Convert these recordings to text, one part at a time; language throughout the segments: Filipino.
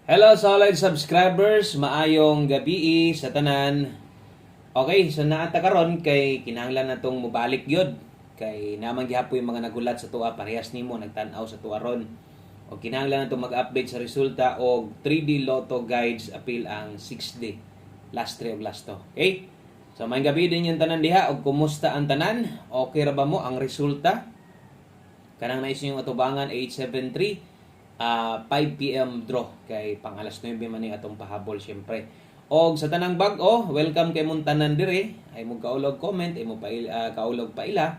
Hello solid subscribers, maayong gabi sa tanan. Okay, so naata karon kay kinahanglan natong mobalik gyud kay namang gihapoy mga nagulat sa tuwa parehas nimo nagtan-aw sa tuwa ron. O kinahanglan natong mag-update sa resulta og 3D Lotto Guides appeal ang 6D last 3 of last 2. Okay? So may gabi din yung tanan diha og kumusta ang tanan? Okay ra ba mo ang resulta? Kanang nais yung atubangan 873 5 p.m. draw kay pang alas 9 man ni atong pahabol syempre. Og sa tanang bag-o, welcome kay mong tanan dire. Ay mo kaulog comment, ay mo pa kaulog pa ila.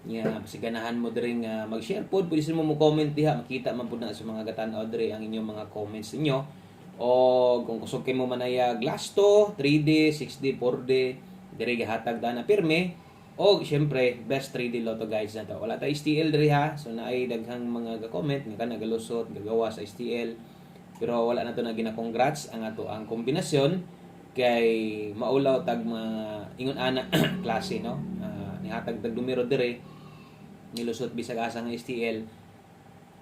Nya pasiganahan mo diri nga mag-share pod, pwede mo comment diha, makita man pud na sa mga gatan-aw dire ang inyong mga comments ninyo. O kung kusog kay mo manayag last 3D, 6D, 4D, dire gihatag na pirme. O, syempre, best 3D Lotto guides na to. Wala tayo STL diri ha. So, naay daghang mga comment nga nagalusot, gagawa sa STL. Pero wala na to na gina-congrats ang ato ang kombinasyon kay maulaw tag mga ingon ana klase no. Nihatag tag numero dire nilusot bisag asa nga STL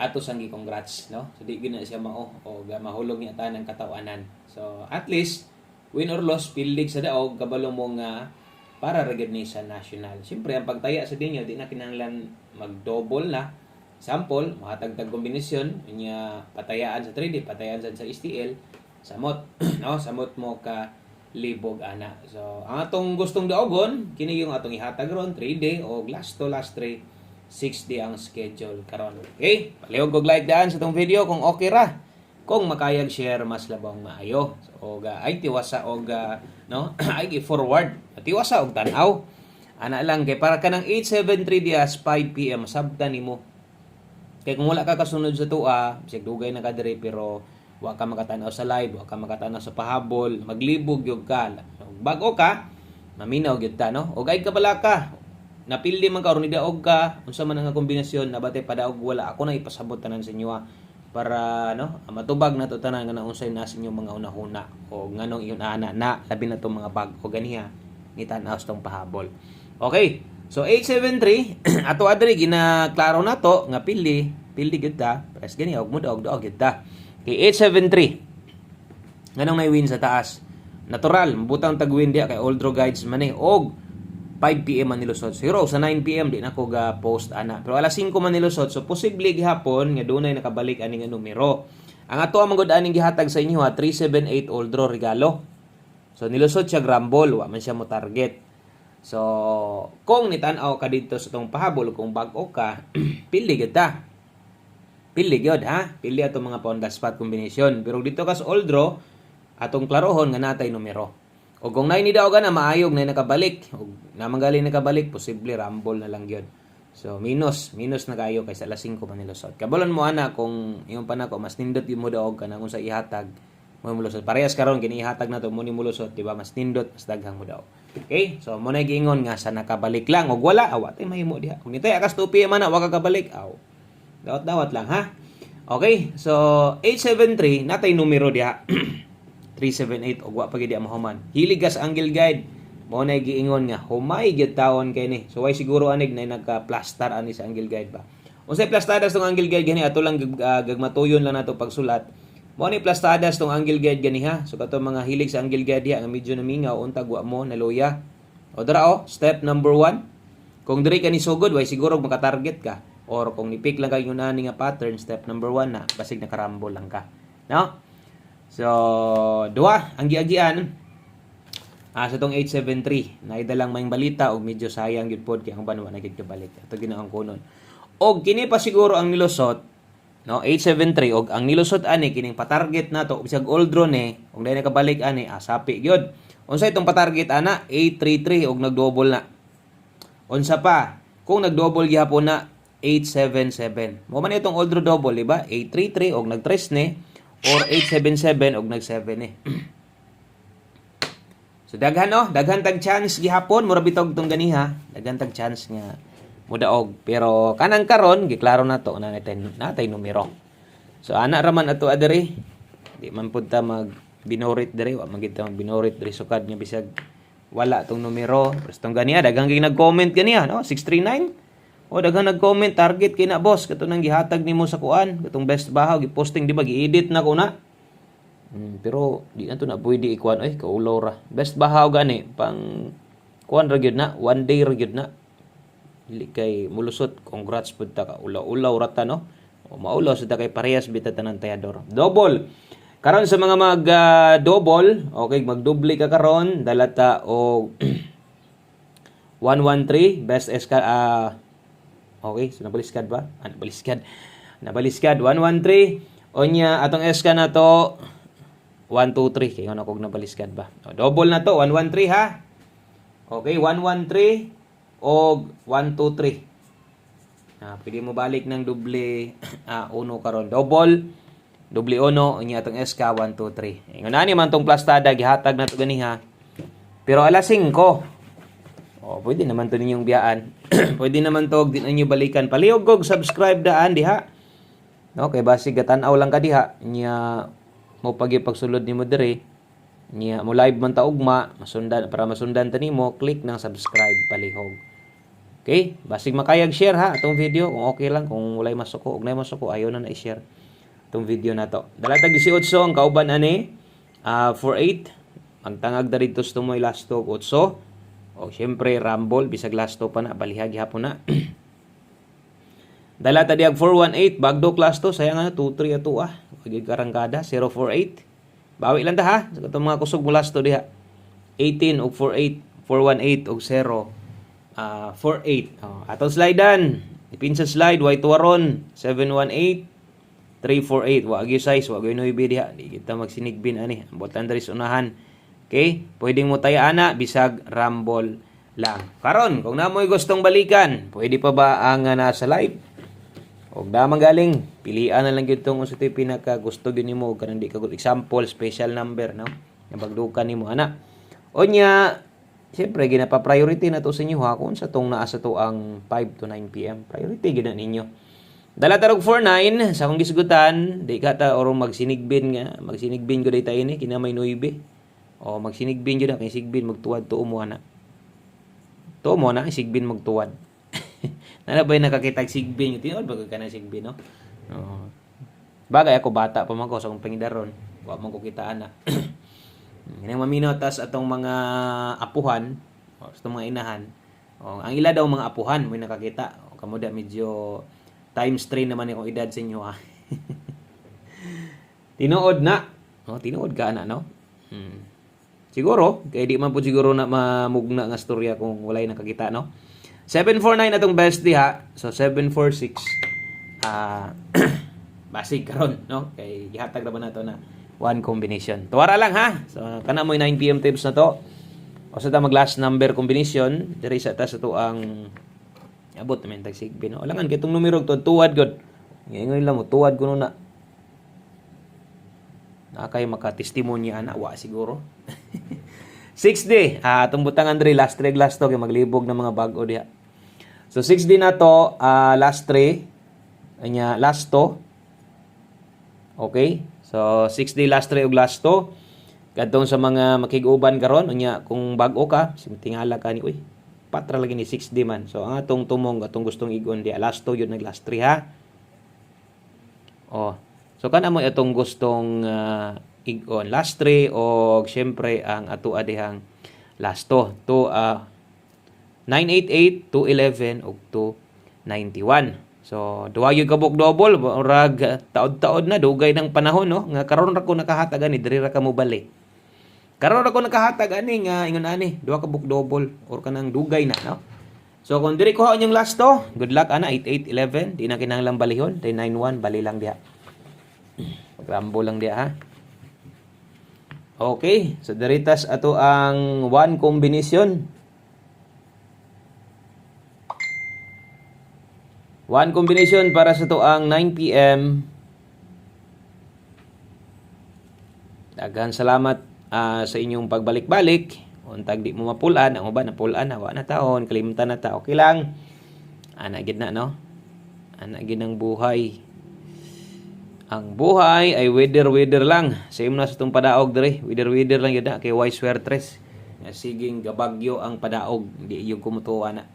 ato sang gi-congrats no. So di gina siya mao o mahulog niya ta ng katawanan. So at least win or loss pildig sa daog kabalo mo nga para ragid ni sa national. Siyempre, ang pagtaya sa dinyo, di na kinahanglan mag-double na. Sample, makatagtag kombinasyon, niya patayaan sa 3D, patayaan sa STL, samot, no? Samot mo ka libog ana. So, ang atong gustong daogon, kini yung atong ihatag ron, 3D, o last 3, 6D ang schedule karon. Okay? Palihog og like daan sa itong video kung okay ra. Kung makayag share mas labang maayo. So, ay tiwasa og no? Ay gi-forward. Tiwasa og tan-aw. Ana lang kay para kanang 873 dias 5 PM sabtan nimo. Kay kung wala ka kasunod sa tuwa, bisag dugay na ka dire pero wa ka makatan-aw sa live, wa ka makatan-aw sa pahabol, maglibog gyud ka. Bago ka, maminaw gyud ta no? Og ay ka bala ka. Napildi man ka or nidaog ka, unsa man ang kombinasyon nabate padaog wala ako na ipasabot tanan sa inyo para no matubag na to tanan nga unsay na sa inyong mga unahuna o nganong iyon ana na labi na to mga bag o ganiha ni tan-aw tong pahabol. Okay, so 873 ato adri ginaklaro na to nga pildi gyud ta press ganiha og mudaog gyud ta. Okay, 873 nganong may win sa taas natural mabutang tag-win diha kay all draw guides man og 5 PM man nilusot. Siguro sa 9 PM di na ko ga post ana. Pero alas 5 man nilusot so posible gihapon nga dunay nakabalik ani nga numero. Ang ato ang magud aning gihatag sa inyo 378 all draw regalo. So nilusot siya grambol, wa man siya mo target. So kung nitan-aw ka dito sa tong pahabol kung bag-o ka, pili gyud ta. Pili gyud ha. Pili ato mga on the spot combination. Pero dito ka sa all draw atong klarohon nga natay numero. O kung naay ni daw na maayog na nakabalik, o namanggali nakabalik, posible rumble na lang yun. So minus na kayo kaysa alas 5 man nilusot. Kabalon mo ana kung yung panako mas nindot yung mo daog kana kung sa ihatag mo mulusot. Parehas karon kini ihatag na to mo ni mulusot, di ba? Mas nindot mas daghang mo daog. Okay? So mo na giingon nga sa nakabalik lang og wala awa tay mahimo diha. Kung nitay akas 2 PM man wa ka kabalik, aw. Dawat lang ha. Okay? So 873 natay numero diha. 378 og wa pa gid mahuman. Hiligas angle guide mo na giingon nga humay gyud taon kay ni. So way siguro anig na nagka-plaster ani sa angle guide ba. Unsay plastadas tong angle guide gani ato lang gagmatuyon lang nato pagsulat. Mo ni plastadas tong angle guide gani ha. So kato mga hilig sa angle guide diha nga medyo namingaw untag wa mo naluya. O dara step number 1. Kung diri ka ni sugod way siguro maka-target ka or kung ni-pick lang kayo na nga pattern step number 1 na basig nakarambol lang ka. No? So, duwa, ang giagian sa tong 873, naidalang may balita og medyo sayang gyud pod kay ang banwa na gyud balik. Ato ginaang kunon. Og kini pa siguro ang nilusot, no, 873 og ang nilusot ani kining patarget nato bisag all draw ni, og dai nakabalik ani, sapi gyud. Unsa itong patarget ana? 833 og nagdouble na. Unsa pa? Kung nagdouble gihapon na 877. Mo man itong all draw double, di ba? 833 og nag-3 ni or 877 og nag-7 So daghan daghan tag chance gihapon mura bitog tong ganiha, daghan tag chance nga mudaog. Pero kanang karon giklaro nato na natay numero. So ana ra man ato adiri. Di man pud ta mag binorit diri, wa man gid ta mag binorit diri sukad nga bisag wala tong numero. Basta tong ganiha daghang gyud nag-comment ganiha no, 639. O daghang nag-comment target kay na boss kato nang gihatag nimo sa kuan, katong best bahaw giposting di ba gi-edit na ko na. Pero di na to na pwede ikuan ay kaulaw ra. Best bahaw gani pang kuan ra gyud na, one day ra gyud na. Dili kay mulusot, congrats pud ta ka ulaw-ulaw ra ta no. O maulaw sa ta kay parehas bita tanan tayador. Double. Karon sa mga mag double, okay, magdoble ka karon, dalata og 113 best SK okay, so nabaliskad ba? Nabaliskad 113. Onya atong SK na to 123 kay ano kog nabaliskad ba. O, double na to 113 ha. Okay, 113 og 123. Pwede mo balik ng doble uno karon. Doble uno unya atong SK 123. Ingon ani man tong plastada gihatag na to ganiha. Pero alas 5. Pwede naman to ninyong biyaan. Pwede naman to di ninyo balikan. Palihog og subscribe daan diha. Okay, basig gatan-aw lang ka diha. Nya mo pagsulod nimo dire. Nya mo live man ta ugma, masundan para masundan ta nimo, click ng subscribe palihog. Okay? Basig makayag share ha atong video kung okay lang, kung walay masuko, ug nay masuko ayo na i-share itong video na to. Dalatag 18 ang kauban ani 48. Magtangag da dito sa moy last talk 8. O syempre Rumble bisag last talk pa na balihag hapon na. Dalata diag 418 bagdo class to sayang na 23 ato Wagi karangkada 048. Bawi lang ta ha sa katong mga kusog mo last to diha. 18 og 48, 418 og 0 48. Atong slidean. Ipin sa slide way tuwaron 718 348. Wagi size, wagi no diha. Di kita magsinigbin ani. Ambotan diri sa unahan. Okay? Pwedeng mo tayo ana bisag Rumble lang. Karon, kung namoy gustong balikan, pwede pa ba ang nasa live? Og damang galing, pilian na lang gyud tong unsa toy pinaka gusto gyud nimo kanang di ka good example, special number no. Nabagdukan nimo ana. Onya, siyempre ginapa-priority na to sa inyo ha kung sa tong naa sa to ang 5 to 9 PM. Priority gid na ninyo. Dala tarog 49 sa akong gisgutan, di ka ta or magsinigbin gud tay ini kinamay 9. O magsinigbin gyud na kay sigbin magtuwad to mo ana. To mo na sigbin magtuwad. Nana ba nakakita sigbin yung tinuod baga ka na sigbin no? Bagay ako bata pa man ko sa akong pangidaron. Wa man ko kitaan na. Inang maminotas atong mga apuhan o atong mga inahan. Ang ila daw mga apuhan mo nakakita. Kamo da medyo times 3 naman akong edad sa inyo ha. Tinuod na. Tinuod ka na no? Siguro kay di man po siguro na mamugna nga storya kung walay nakakita no. 749 atong best diha. So 746 basig karon no kay gihatag ra ba nato na one combination. Tuwara lang ha. So kana mo 9 PM tips na to. O sa ta mag last number combination diri sa ta sa to ang abot naman tag sigbi no. Alangan kay tong numero tuwad gud. Ngayon lang mo tuwad kuno na. Nakay makatestimonya ana wa siguro. 6D. Atong butangan diri last 3 last to kay maglibog ng mga bag-o diha. So 6D na to, last 3. Anya last to. Okay? So 6D last 3 ug last to. Kadtong sa mga makig-uban karon unya kung bag-o ka, tingala ka ni uy. Patra lagi ni 6D man. So ang atong tumong atong gustong igon di last to yun nag last 3 ha. So kana mo atong gustong igon last 3 o syempre ang ato adihang last to 988 211 ug 291. So duwa gyud kabuk double rag taod-taod na dugay ng panahon no nga karon ra ko nakahatag ani diri ra ka mo bali. Karon ra ko nakahatag ani nga ingon ani duwa kabuk double or kanang dugay na no. So kung diri ko inyong last to, good luck ana 8811 di na kinahanglan balihon, 91 bali lang diha. Rambo lang diha ha. Okay, so diritas ato ang one combination. One combination para sa to ang 9 PM. Daghang salamat sa inyong pagbalik-balik. Untag di mo mapulan, ang uban napulan na wa na taon, kalimtan na ta. Okay lang. Ana gid na no. Ana gid ang buhay. Ang buhay ay weather lang. Same na sa itong padaog diri. Weather lang yun na. Kay wise swertres. Siging gabagyo ang padaog. Hindi yung kumutuwa na.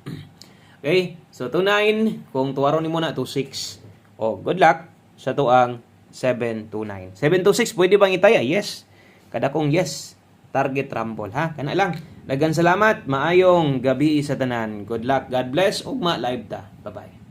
Okay. So, 2-9. Kung tuwaron ni mo na, 2-6. Good luck sa tuang 729. 726 pwede bang itaya? Yes. Kada kong yes. Target rumble ha. Kana lang. Daghang salamat. Maayong gabi sa tanan. Good luck. God bless. Ugma live ta. Bye-bye.